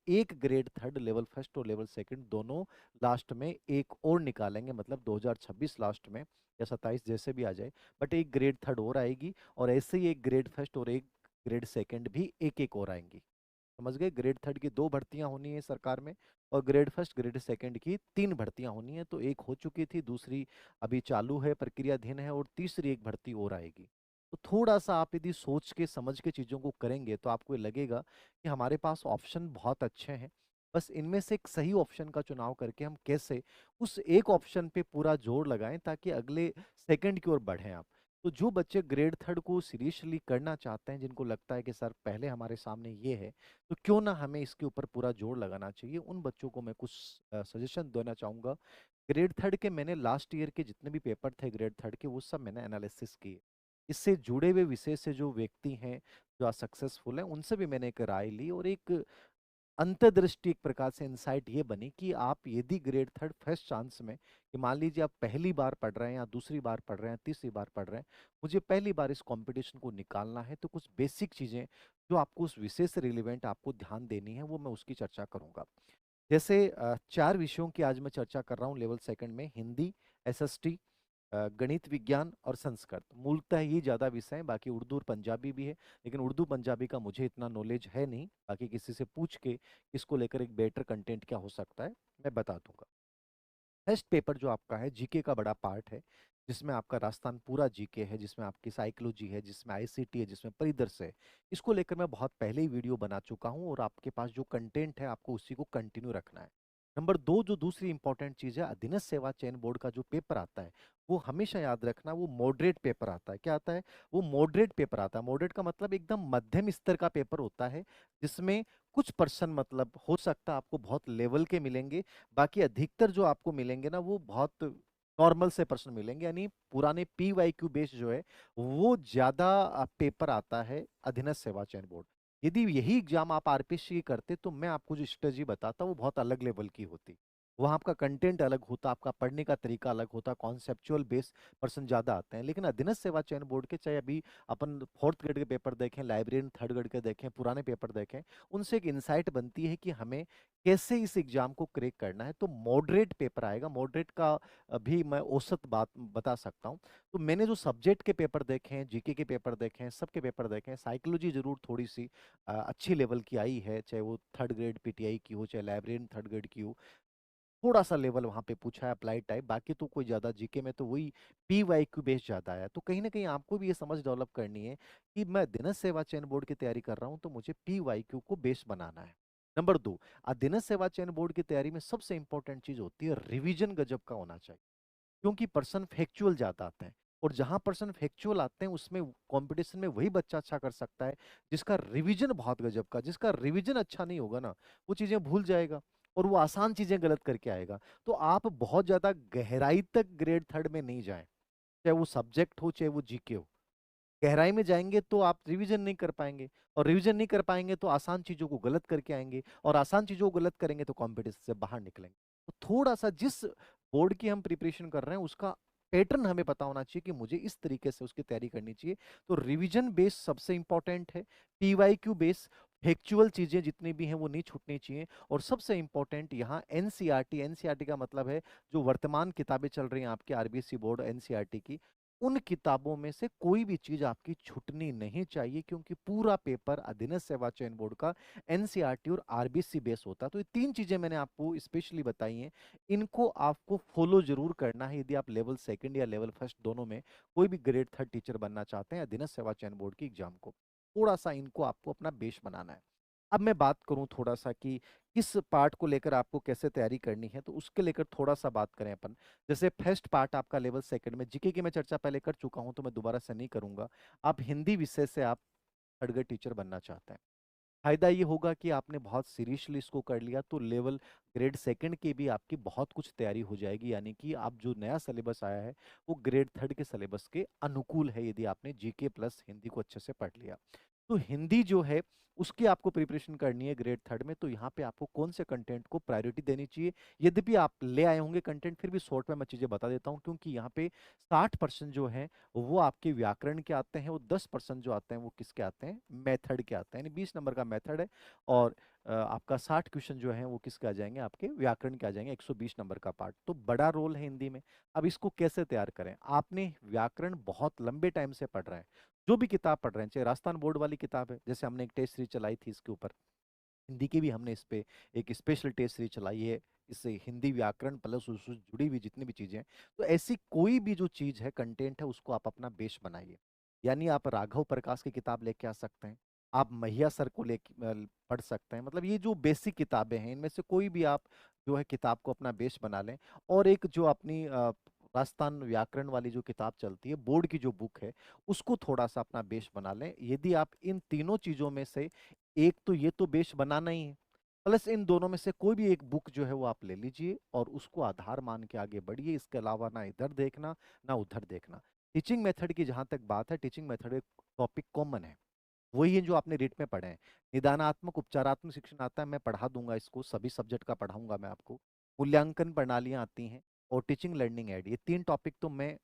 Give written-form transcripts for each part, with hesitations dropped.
एक grade third, level first और level second दोनों लास्ट में एक और निकालेंगे, मतलब 2026 लास्ट में या 27 जैसे भी आ जाए, बट एक ग्रेड थर्ड और आएगी, और ऐसे ही एक ग्रेड फर्स्ट और एक ग्रेड सेकंड भी एक एक और आएंगी। समझ गए? ग्रेड थर्ड की 2 भर्तियां होनी है सरकार में, और ग्रेड फर्स्ट ग्रेड सेकंड की 3 भर्तियां होनी है। तो एक हो चुकी थी, दूसरी अभी चालू है, प्रक्रियाधीन है, और तीसरी एक भर्ती और आएगी। तो थोड़ा सा आप यदि सोच के समझ के चीजों को करेंगे तो आपको ये लगेगा कि हमारे पास ऑप्शन बहुत अच्छे हैं। बस इनमें से एक सही ऑप्शन का चुनाव करके हम कैसे उस एक ऑप्शन पे पूरा जोर लगाएं ताकि अगले सेकंड की ओर बढ़ें आप। तो जो बच्चे ग्रेड थर्ड को सीरियसली करना चाहते हैं, जिनको लगता है कि सर पहले हमारे सामने ये है, तो क्यों ना हमें इसके ऊपर पूरा जोर लगाना चाहिए, उन बच्चों को मैं कुछ सजेशन देना चाहूंगा। ग्रेड थर्ड के मैंने लास्ट ईयर के जितने भी पेपर थे ग्रेड थर्ड के, वो सब मैंने एनालिसिस किए। इससे जुड़े हुए विषय से जो व्यक्ति हैं, जो सक्सेसफुल हैं, उनसे भी मैंने एक राय ली, और एक अंतर्दृष्टि, एक प्रकार से इंसाइट ये बनी कि आप यदि ग्रेड थर्ड फर्स्ट चांस में, कि मान लीजिए आप पहली बार पढ़ रहे हैं या दूसरी बार पढ़ रहे हैं, तीसरी बार पढ़ रहे हैं, मुझे पहली बार इस कंपटीशन को निकालना है, तो कुछ बेसिक चीजें जो आपको उस विषय से रिलेवेंट आपको ध्यान देनी है, वो मैं उसकी चर्चा करूंगा। जैसे 4 विषयों की आज मैं चर्चा कर रहा हूँ लेवल सेकंड में: हिंदी, एसएसटी, गणित विज्ञान और संस्कृत। मूलतः ये ज़्यादा विषय हैं, बाकी उर्दू और पंजाबी भी है, लेकिन उर्दू पंजाबी का मुझे इतना नॉलेज है नहीं। बाकी किसी से पूछ के इसको लेकर एक बेटर कंटेंट क्या हो सकता है मैं बता दूंगा। टेस्ट पेपर जो आपका है, जीके का बड़ा पार्ट है, जिसमें आपका राजस्थान पूरा जीके है, जिसमें आपकी साइकोलॉजी है, जिसमें आईसीटी है, जिसमें परिदर्श है। इसको लेकर मैं बहुत पहले ही वीडियो बना चुका हूँ, और आपके पास जो कंटेंट है आपको उसी को कंटिन्यू रखना है। नंबर 2, जो दूसरी इंपॉर्टेंट चीज है, अधीनस्थ सेवा चयन बोर्ड का जो पेपर आता है, वो हमेशा याद रखना, वो मॉडरेट पेपर आता है। क्या आता है? वो मॉडरेट पेपर आता है। मॉडरेट का मतलब एकदम मध्यम स्तर का पेपर होता है, जिसमें कुछ पर्सन, मतलब हो सकता है आपको बहुत लेवल के मिलेंगे, बाकी अधिकतर जो आपको मिलेंगे ना, वो बहुत नॉर्मल से प्रश्न मिलेंगे। यानी पुराने पी वाई क्यू बेस जो है, वो ज्यादा पेपर आता है अधीनस्थ सेवा चयन बोर्ड। यदि यही एग्जाम आप आरपीएससी की करते, तो मैं आपको जो स्ट्रेटजी बताता वो बहुत अलग लेवल की होती। वहाँ आपका कंटेंट अलग होता, आपका पढ़ने का तरीका अलग होता, कॉन्सेप्चुअल बेस पर्सन ज्यादा आते हैं। लेकिन अधीनस्थ सेवा चयन बोर्ड के, चाहे अभी अपन फोर्थ ग्रेड के पेपर देखें, लाइब्रेरियन थर्ड ग्रेड के देखें, पुराने पेपर देखें, उनसे एक इंसाइट बनती है कि हमें कैसे इस एग्जाम को क्रैक करना है। तो मॉडरेट पेपर आएगा। मॉडरेट का भी मैं औसत बात बता सकता हूँ। तो मैंने जो सब्जेक्ट के पेपर देखे हैं, जीके के पेपर देखे हैं, सबके पेपर देखे हैं, साइकोलॉजी जरूर थोड़ी सी अच्छी लेवल की आई है, चाहे वो थर्ड ग्रेड पीटीआई की हो, चाहे लाइब्रेरियन थर्ड ग्रेड की हो, थोड़ा सा लेवल वहां पे पूछा है अप्लाई टाइप। बाकी तो कोई ज्यादा जीके में तो वही पी वाई क्यू बेस ज्यादा आया। तो कहीं ना कहीं आपको भी ये समझ डेवलप करनी है कि मैं दिनज सेवा चयन बोर्ड की तैयारी कर रहा हूँ, तो मुझे पी वाई क्यू को बेस बनाना है। नंबर 2, अधीनस्थ सेवा चयन बोर्ड की तैयारी में सबसे इंपॉर्टेंट चीज होती है रिवीजन गजब का होना चाहिए। क्योंकि पर्सन फैक्चुअल ज्यादा आते हैं, और जहां पर्सन फैक्चुअल आते हैं उसमें कंपटीशन में वही बच्चा अच्छा कर सकता है जिसका रिवीजन बहुत गजब का। जिसका रिवीजन अच्छा नहीं होगा ना, वो चीजें भूल जाएगा, और वो आसान चीजें गलत करके आएगा। तो आप बहुत ज्यादा गहराई तक ग्रेड थर्ड में नहीं जाएं, चाहे वो सब्जेक्ट हो चाहे वो जीके हो। गहराई में जाएंगे तो आप रिवीजन नहीं कर पाएंगे, और रिवीजन नहीं कर पाएंगे तो आसान चीजों को गलत करके आएंगे, और आसान चीजों को गलत करेंगे तो कॉम्पिटिशन से बाहर निकलेंगे। तो थोड़ा सा जिस बोर्ड की हम प्रिपरेशन कर रहे हैं उसका पैटर्न हमें पता होना चाहिए कि मुझे इस तरीके से उसकी तैयारी करनी चाहिए। तो रिवीजन बेस सबसे इंपॉर्टेंट है। पीवाईक्यू बेस, फैक्चुअल चीजें जितनी भी हैं वो नहीं छूटनी चाहिए। और सबसे इंपॉर्टेंट यहाँ एनसीईआरटी। एनसीईआरटी का मतलब है जो वर्तमान किताबें चल रही हैं आपके आरबीएसई बोर्ड एनसीईआरटी की, उन किताबों में से कोई भी चीज आपकी छूटनी नहीं चाहिए, क्योंकि पूरा पेपर अधीनस्थ सेवा चयन बोर्ड का एनसीईआरटी और आरबीसी बेस होता है। तो ये 3 चीजें मैंने आपको स्पेशली बताई हैं, इनको आपको फॉलो जरूर करना है यदि आप लेवल सेकंड या लेवल फर्स्ट दोनों में कोई भी ग्रेड थर्ड टीचर बनना चाहते हैं अधीनस्थ सेवा चयन बोर्ड की एग्जाम को। थोड़ा सा इनको आपको अपना बेस बनाना है। अब मैं बात करूं थोड़ा सा कि किस पार्ट को लेकर आपको कैसे तैयारी करनी है, तो उसके लेकर थोड़ा सा बात करें अपन। जैसे फर्स्ट पार्ट आपका लेवल सेकंड में जीके की मैं चर्चा पहले कर चुका हूं, तो मैं दोबारा से नहीं करूंगा। आप हिंदी विषय से आप थर्ड ग्रेड टीचर बनना चाहते हैं, फायदा ये होगा कि आपने बहुत सीरियसली इसको कर लिया, तो लेवल ग्रेड सेकंड की भी आपकी बहुत कुछ तैयारी हो जाएगी। यानी कि आप जो नया सिलेबस आया है वो ग्रेड थर्ड के सिलेबस के अनुकूल है, यदि आपने जीके प्लस हिंदी को अच्छे से पढ़ लिया। तो हिंदी जो है उसकी आपको प्रिपरेशन करनी है ग्रेड थर्ड में, तो यहाँ पे आपको कौन से कंटेंट को प्रायोरिटी देनी चाहिए। यद्यपि आप ले आए होंगे कंटेंट, फिर भी शॉर्ट में मैं चीजें बता देता हूँ, क्योंकि यहाँ पे 60% जो है वो आपके व्याकरण के आते हैं, वो 10% जो आते हैं वो किसके आते हैं, मेथड के आते हैं, यानी 20 नंबर का मेथड है। और आपका 60 क्वेश्चन जो है वो किसके आ जाएंगे, आपके व्याकरण के आ जाएंगे, 120 नंबर का पार्ट। तो बड़ा रोल है हिंदी में। अब इसको कैसे तैयार करें, आपने व्याकरण बहुत लंबे टाइम से पढ़ रहे हैं, जो भी किताब पढ़ रहे हैं, चाहे राजस्थान बोर्ड वाली किताब है, जैसे हमने एक टेस्ट सीरीज चलाई थी इसके ऊपर, हिंदी की भी हमने इस पे एक स्पेशल टेस्ट सीरीज चलाई है, इससे हिंदी व्याकरण प्लस उससे जुड़ी हुई जितनी भी चीजें हैं। तो ऐसी कोई भी जो चीज है, कंटेंट है, उसको आप अपना बेस बनाइए। यानी आप राघव प्रकाश की किताब लेके आ सकते हैं, आप मैया सर को लेके पढ़ सकते हैं, मतलब ये जो बेसिक किताबें हैं इनमें से कोई भी आप जो है किताब को अपना बेस बना लें। और एक जो अपनी राजस्थान व्याकरण वाली जो किताब चलती है, बोर्ड की जो बुक है, उसको थोड़ा सा अपना बेस बना लें। यदि आप इन तीनों चीजों में से एक, तो ये तो बेस बनाना ही है, प्लस इन दोनों में से कोई भी एक बुक जो है वो आप ले लीजिए और उसको आधार मान के आगे बढ़िए। इसके अलावा ना इधर देखना ना उधर देखना। टीचिंग मेथड की जहां तक बात है, टीचिंग मेथड एक टॉपिक कॉमन है, वही है जो आपने रीट में पढ़े हैं। निदानात्मक उपचारात्मक शिक्षण आता है, मैं पढ़ा दूंगा इसको, सभी सब्जेक्ट का पढ़ाऊंगा मैं आपको। मूल्यांकन प्रणालियां आती हैं, और टीचिंग लर्निंग एड, ये 3 टॉपिक तो मैं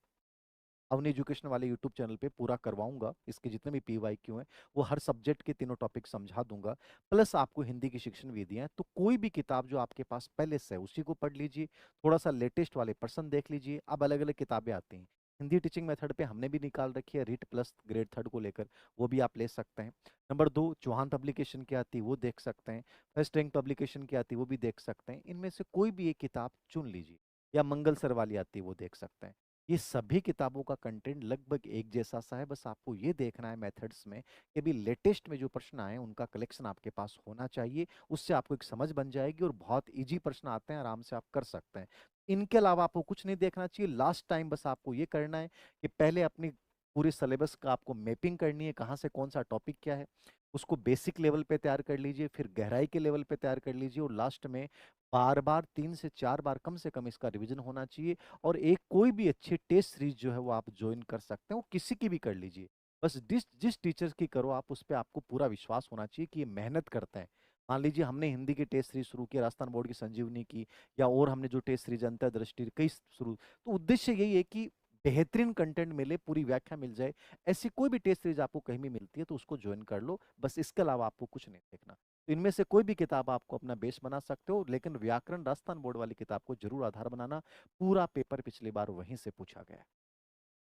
अवन एजुकेशन वाले यूट्यूब चैनल पे पूरा करवाऊंगा। इसके जितने भी PYQ हैं वो हर सब्जेक्ट के तीनों टॉपिक समझा दूंगा। प्लस आपको हिंदी की शिक्षण विधियां हैं, तो कोई भी किताब जो आपके पास पहले से है उसी को पढ़ लीजिए, थोड़ा सा लेटेस्ट वाले पर्सन देख लीजिए। अब अलग अलग किताबें आती हैं, हिंदी टीचिंग मेथड पे हमने भी निकाल रखी है रीट प्लस ग्रेड थर्ड को लेकर, वो भी आप ले सकते हैं। नंबर 2, चौहान पब्लिकेशन की आती है वो देख सकते हैं, फर्स्ट रैंक पब्लिकेशन की आती है वो भी देख सकते हैं। इनमें से कोई भी एक किताब चुन लीजिए, या मंगल सर वाली आती है वो देख सकते हैं। ये सभी किताबों का कंटेंट लगभग एक जैसा सा है, बस आपको ये देखना है मेथड्स में कि भी लेटेस्ट में जो प्रश्न आए हैं उनका कलेक्शन आपके पास होना चाहिए। उससे आपको एक समझ बन जाएगी, और बहुत इजी प्रश्न आते हैं, आराम से आप कर सकते हैं। इनके अलावा आपको कुछ नहीं देखना चाहिए। लास्ट टाइम बस आपको ये करना है कि पहले अपनी पूरे सिलेबस का आपको मैपिंग करनी है, कहाँ से कौन सा टॉपिक क्या है, उसको बेसिक लेवल पे तैयार कर लीजिए, फिर गहराई के लेवल पे तैयार कर लीजिए, और लास्ट में बार बार 3 से 4 बार कम से कम इसका रिवीजन होना चाहिए। और एक कोई भी अच्छी टेस्ट सीरीज जो है वो आप ज्वाइन कर सकते हैं, वो किसी की भी कर लीजिए, बस जिस जिस टीचर्स की करो आप उस पर आपको पूरा विश्वास होना चाहिए कि ये मेहनत करते हैं। मान लीजिए हमने हिंदी की टेस्ट सीरीज शुरू की, राजस्थान बोर्ड की संजीवनी की, या और हमने जो टेस्ट सीरीज अंतर्दृष्टि कई शुरू, तो उद्देश्य यही है कि बेहतरीन कंटेंट मिले, पूरी व्याख्या मिल जाए। ऐसी कोई भी टेस्ट सीरीज आपको कहीं भी मिलती है तो उसको ज्वाइन कर लो, बस इसके अलावा आपको कुछ नहीं देखना। तो इनमें से कोई भी किताब आपको अपना बेस बना सकते हो, लेकिन व्याकरण राजस्थान बोर्ड वाली किताब को जरूर आधार बनाना, पूरा पेपर पिछली बार वहीं से पूछा गया है।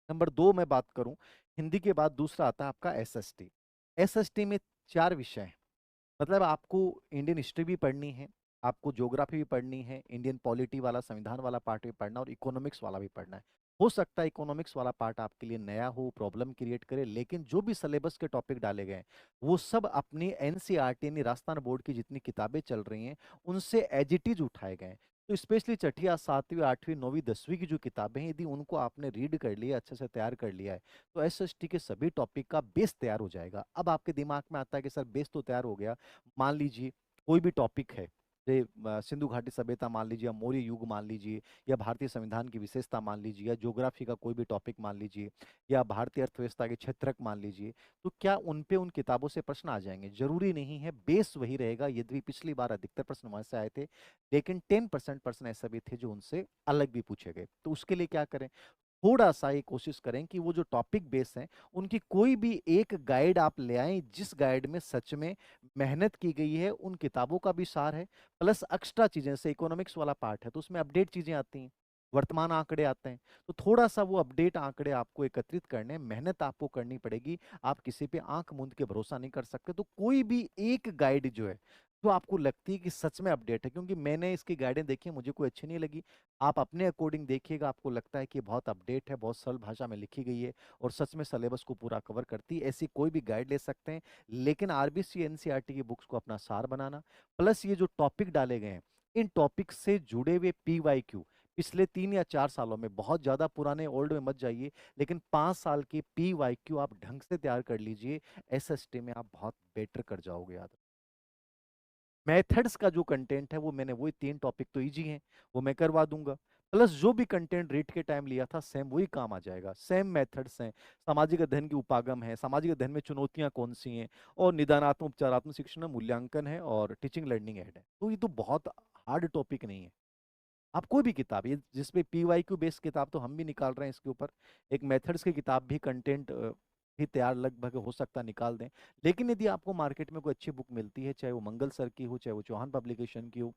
नंबर 2 मैं बात करूं, हिंदी के बाद दूसरा आता है आपका SST। SST में 4 विषय हैं, मतलब आपको इंडियन हिस्ट्री भी पढ़नी है, आपको ज्योग्राफी भी पढ़नी है, इंडियन पॉलिटी वाला संविधान वाला पार्ट भी पढ़ना, और इकोनॉमिक्स वाला भी पढ़ना है। हो सकता है इकोनॉमिक्स वाला पार्ट आपके लिए नया हो, प्रॉब्लम क्रिएट करे, लेकिन जो भी सिलेबस के टॉपिक डाले गए हैं वो सब अपनी NCERT यानी राजस्थान बोर्ड की जितनी किताबें चल रही हैं उनसे एज इट इज उठाए गए हैं। तो स्पेशली छठी, 7वीं 8वीं 9वीं 10वीं की जो किताबें हैं, यदि उनको आपने रीड कर लिया, अच्छे से तैयार कर लिया है, तो SST के सभी टॉपिक का बेस तैयार हो जाएगा। अब आपके दिमाग में आता है कि सर बेस तो तैयार हो गया, मान लीजिए कोई भी टॉपिक है, सिंधु घाटी सभ्यता मान लीजिए, या मौर्य युग मान लीजिए, या भारतीय संविधान की विशेषता मान लीजिए, या ज्योग्राफी का कोई भी टॉपिक मान लीजिए, या भारतीय अर्थव्यवस्था के क्षेत्रक मान लीजिए, तो क्या उन पे उन किताबों से प्रश्न आ जाएंगे? जरूरी नहीं है, बेस वही रहेगा। यदि पिछली बार अधिकतर प्रश्न वहां से आए थे, लेकिन 10% प्रश्न ऐसा भी थे जो उनसे अलग भी पूछे गए। तो उसके लिए क्या करें, थोड़ा सा ये कोशिश करें कि वो जो टॉपिक बेस हैं उनकी कोई भी एक गाइड आप ले आएं, जिस गाइड में सच में मेहनत की गई है, उन किताबों का भी सार है, प्लस एक्स्ट्रा चीजें, जैसे इकोनॉमिक्स वाला पार्ट है तो उसमें अपडेट चीजें आती हैं, वर्तमान आंकड़े आते हैं, तो थोड़ा सा वो अपडेट आंकड़े आपको एकत्रित करने, मेहनत आपको करनी पड़ेगी। आप किसी पे आंख मूंद के भरोसा नहीं कर सकते। तो कोई भी एक गाइड जो है जो आपको लगती है कि सच में अपडेट है, क्योंकि मैंने इसकी गाइडें देखी, मुझे कोई अच्छी नहीं लगी, आप अपने अकॉर्डिंग देखिएगा, आपको लगता है कि बहुत अपडेट है, बहुत सरल भाषा में लिखी गई है और सच में सिलेबस को पूरा कवर करती है, ऐसी कोई भी गाइड ले सकते हैं। लेकिन RBC NCERT की बुक्स को अपना सार बनाना, प्लस ये जो टॉपिक डाले गए हैं, इन टॉपिक से जुड़े हुए PYQ, पिछले 3 या 4 सालों में, बहुत ज्यादा पुराने ओल्ड में मत जाइए, लेकिन 5 साल के PYQ आप ढंग से तैयार कर लीजिए, SST में आप बहुत बेटर कर जाओगे। याद, मेथड्स का जो कंटेंट है वो मैंने, वही 3 टॉपिक तो इजी हैं, वो मैं करवा दूंगा। प्लस जो भी कंटेंट रीट के टाइम लिया था सेम वही काम आ जाएगा, सेम मेथड्स हैं। सामाजिक अध्ययन की उपागम है, सामाजिक अध्ययन में चुनौतियां कौन सी हैं, और निदानात्मक उपचारात्मक शिक्षण में मूल्यांकन है, और टीचिंग लर्निंग एड है। तो ये तो बहुत हार्ड टॉपिक नहीं है। आप कोई भी किताब, ये जिसपे PYQ बेस्ड किताब तो हम भी निकाल रहे हैं इसके ऊपर, एक मेथड्स की किताब भी, कंटेंट भी तैयार लगभग हो सकता है निकाल दें। लेकिन यदि आपको मार्केट में कोई अच्छी बुक मिलती है, चाहे वो मंगल सर की हो, चाहे वो चौहान पब्लिकेशन की हो,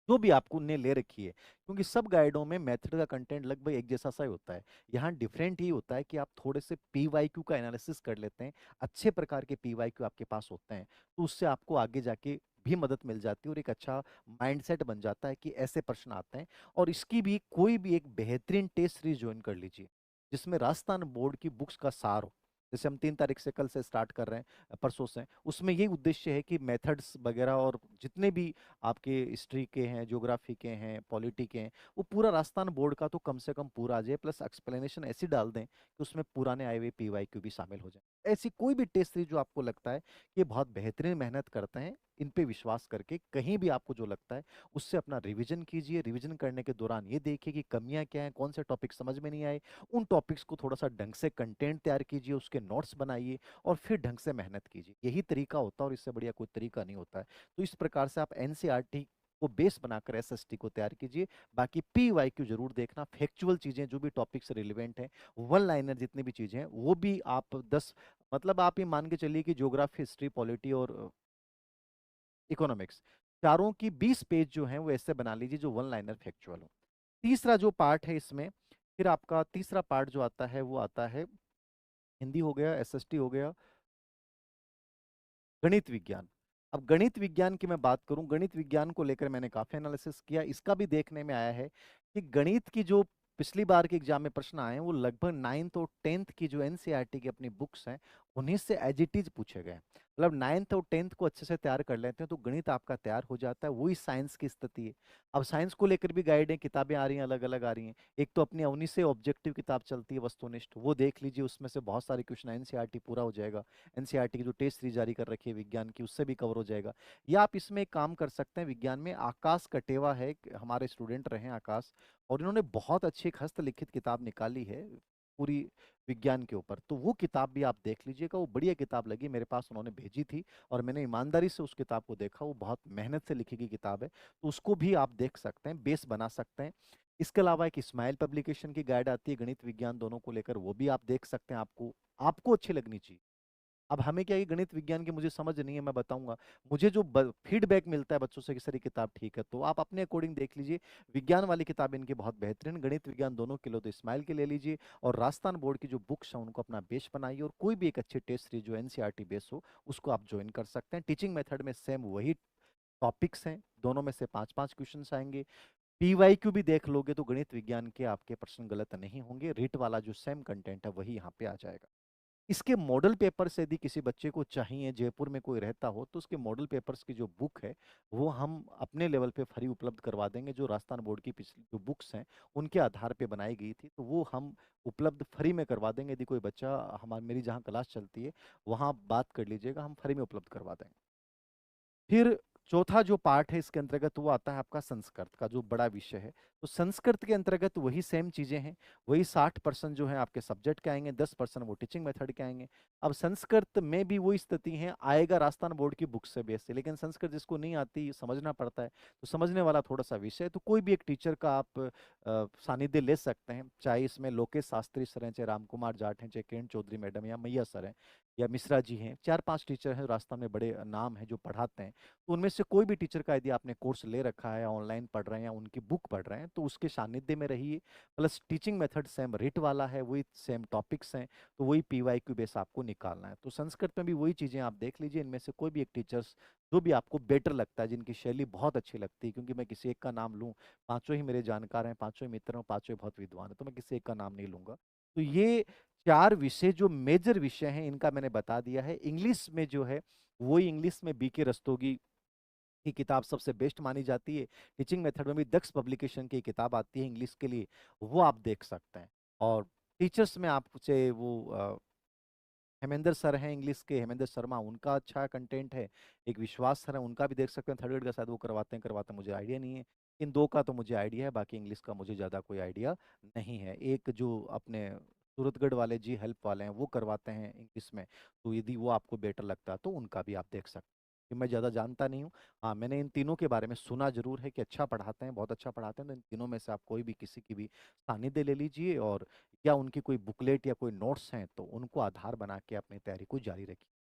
जो भी आपको ने ले रखी है, क्योंकि सब गाइडों में मेथड का कंटेंट लगभग एक जैसा सा ही होता है। यहाँ डिफरेंट ही होता है कि आप थोड़े से PYQ का एनालिसिस कर लेते हैं, अच्छे प्रकार के PYQ आपके पास होते हैं, तो उससे आपको आगे जाके भी मदद मिल जाती है, और एक अच्छा माइंडसेट बन जाता है कि ऐसे प्रश्न आते हैं। और इसकी भी कोई भी एक बेहतरीन टेस्ट सीरीज ज्वाइन कर लीजिए, जिसमें राजस्थान बोर्ड की बुक्स का सार हो। जैसे हम 3 तारीख से, कल से स्टार्ट कर रहे हैं, परसों से, उसमें यही उद्देश्य है कि मेथड्स वगैरह और जितने भी आपके हिस्ट्री के हैं, ज्योग्राफी के हैं, पॉलिटी के हैं, वो पूरा राजस्थान बोर्ड का तो कम से कम पूरा आ जाए, प्लस एक्सप्लेनेशन ऐसी डाल दें कि उसमें पुराने आए हुए PYQ भी शामिल हो जाए। ऐसी कोई भी टेस्ट सीरीज जो आपको लगता है कि ये बहुत बेहतरीन मेहनत करते हैं, इन पे विश्वास करके कहीं भी आपको जो लगता है उससे अपना रिवीजन कीजिए। रिवीजन करने के दौरान ये देखिए कि कमियां क्या हैं, कौन से टॉपिक समझ में नहीं आए, उन टॉपिक्स को थोड़ा सा ढंग से कंटेंट तैयार कीजिए, उसके नोट्स बनाइए, और फिर ढंग से मेहनत कीजिए। यही तरीका होता है, और इससे बढ़िया कोई तरीका नहीं होता है। तो इस प्रकार से आप NCERT को बेस बनाकर SST को तैयार कीजिए। बाकी PYQ जरूर देखना, फैक्चुअल चीजें जो भी टॉपिक से रिलेवेंट हैं, वन लाइनर जितनी भी चीजें हैं, वो भी आप 10, मतलब आप ये मान के चलिए कि ज्योग्राफी, हिस्ट्री, पॉलिटी और इकोनॉमिक्स, चारों की 20 पेज जो हैं वो ऐसे बना लीजिए जो वन लाइनर फैक्चुअल हो। तीसरा जो पार्ट है इसमें, फिर आपका तीसरा पार्ट जो आता है वो आता है, हिंदी हो गया, SST हो गया, गणित विज्ञान। अब गणित विज्ञान की मैं बात करूं, गणित विज्ञान को लेकर मैंने काफी एनालिसिस किया। इसका भी देखने में आया है कि गणित की जो पिछली बार के एग्जाम में प्रश्न आए हैं, वो लगभग 9th और 10th की जो NCERT की अपनी बुक्स हैं, उन्हीं से एज इट इज पूछे गए हैं। मतलब 9th और 10th को अच्छे से तैयार कर लेते हैं तो गणित आपका तैयार हो जाता है। वही साइंस की स्थिति है। अब साइंस को लेकर भी गाइड है, किताबें आ रही हैं, अलग अलग आ रही हैं। एक तो अपनी अवनी से ऑब्जेक्टिव किताब चलती है, वस्तुनिष्ठ, वो देख लीजिए, उसमें से बहुत सारे क्वेश्चन NCERT पूरा हो जाएगा। NCERT की जो टेस्ट सीरीज जारी कर रखी है विज्ञान की, उससे भी कवर हो जाएगा। या आप इसमें एक काम कर सकते हैं, विज्ञान में आकाश कटेवा है, हमारे स्टूडेंट रहे हैं आकाश, और इन्होंने बहुत अच्छी एक हस्तलिखित किताब निकाली है पूरी विज्ञान के ऊपर। तो वो किताब भी आप देख लीजिएगा, वो बढ़िया किताब लगी मेरे पास, उन्होंने भेजी थी, और मैंने ईमानदारी से उस किताब को देखा। वो बहुत मेहनत से लिखी गई किताब है, तो उसको भी आप देख सकते हैं, बेस बना सकते हैं। इसके अलावा एक स्माइल पब्लिकेशन की गाइड आती है गणित विज्ञान दोनों को लेकर, वो भी आप देख सकते हैं। आपको आपको अच्छी लगनी चाहिए। अब हमें क्या है, गणित विज्ञान की मुझे समझ नहीं है, मैं बताऊंगा, मुझे जो फीडबैक मिलता है बच्चों से कि सर ये किताब ठीक है, तो आप अपने अकॉर्डिंग देख लीजिए। विज्ञान वाली किताब इनकी बहुत बेहतरीन, गणित विज्ञान दोनों के लो तो स्माइल के ले लीजिए, और राजस्थान बोर्ड की जो बुक्स हैं उनको अपना बेस बनाइए, और कोई भी एक अच्छी टेस्ट सीरीज जो NCERT बेस हो उसको आप ज्वाइन कर सकते हैं। टीचिंग मेथड में सेम वही टॉपिक्स हैं, दोनों में से 5-5 क्वेश्चन आएंगे। PYQ भी देख लोगे तो गणित विज्ञान के आपके प्रश्न गलत नहीं होंगे, रीट वाला जो सेम कंटेंट है वही यहाँ पे आ जाएगा। इसके मॉडल पेपर्स यदि किसी बच्चे को चाहिए, जयपुर में कोई रहता हो, तो उसके मॉडल पेपर्स की जो बुक है वो हम अपने लेवल पे फ्री उपलब्ध करवा देंगे। जो राजस्थान बोर्ड की पिछली जो बुक्स हैं उनके आधार पे बनाई गई थी, तो वो हम उपलब्ध फ्री में करवा देंगे। यदि कोई बच्चा, हमारी मेरी जहाँ क्लास चलती है वहाँ बात कर लीजिएगा, हम फ्री में उपलब्ध करवा देंगे। फिर चौथा जो पार्ट है इसके अंतर्गत वो आता है आपका संस्कृत का, जो बड़ा विषय है। तो संस्कृत के अंतर्गत वही सेम चीजें हैं, वही 60% जो है आपके सब्जेक्ट के आएंगे, 10% वो टीचिंग मेथड के आएंगे। अब संस्कृत में भी वही स्थिति है, आएगा राजस्थान बोर्ड की बुक से बेस से, लेकिन संस्कृत जिसको नहीं आती, समझना पड़ता है, तो समझने वाला थोड़ा सा विषय है। तो कोई भी एक टीचर का आप सानिध्य ले सकते हैं, चाहे इसमें लोकेश शास्त्री सर हैं, चाहे राम कुमार जाट हैं, चाहे किरण चौधरी मैडम या मैया सर हैं, या मिश्रा जी हैं। 4-5 टीचर हैं राजस्थान में, बड़े नाम हैं जो पढ़ाते हैं। तो उनमें से कोई भी टीचर का यदि आपने कोर्स ले रखा है, ऑनलाइन पढ़ रहे हैं या उनकी बुक पढ़ रहे हैं, तो उसके सानिध्य में रहिए। Plus teaching method same rate वाला है, वही सेम टॉपिक्स हैं, तो वही PYQ बेस आपको निकालना है। तो संस्कृत में भी वही चीजें आप देख लीजिए, इनमें से कोई भी एक टीचर्स जो भी आपको बेटर लगता है, जिनकी शैली बहुत अच्छी लगती है, क्योंकि मैं किसी एक का नाम लूँ, पांचों ही मेरे जानकार हैं, पांचों ही मित्र हैं, पांचों ही बहुत विद्वान हैं, तो मैं किसी एक का नाम नहीं लूंगा। तो ये 4 विषय जो मेजर विषय हैं इनका मैंने बता दिया है। इंग्लिश में जो है, वही इंग्लिश में BK रस्तोगी की किताब सबसे बेस्ट मानी जाती है। टीचिंग मेथड में भी दक्ष पब्लिकेशन की किताब आती है इंग्लिश के लिए, वो आप देख सकते हैं। और टीचर्स में आपसे वो हेमेंद्र सर हैं इंग्लिश के, हेमेंद्र शर्मा, उनका अच्छा कंटेंट है। एक विश्वास सर है, उनका भी देख सकते हैं, थर्ड ग्रेड का शायद वो करवाते हैं, मुझे आइडिया नहीं है। इन दो का तो मुझे आइडिया है, बाकी इंग्लिश का मुझे ज़्यादा कोई आइडिया नहीं है। एक जो अपने सूरतगढ़ वाले जी हेल्प वाले हैं वो करवाते हैं इंग्लिश में, तो यदि वो आपको बेटर लगता है तो उनका भी आप देख सकते हैं। कि मैं ज़्यादा जानता नहीं हूँ। हाँ, मैंने इन तीनों के बारे में सुना जरूर है कि अच्छा पढ़ाते हैं, बहुत अच्छा पढ़ाते हैं। तो इन तीनों में से आप कोई भी किसी की भी सानिध्य ले लीजिए, और या उनकी कोई बुकलेट या कोई नोट्स हैं तो उनको आधार बना के अपनी तैयारी को जारी रखिए।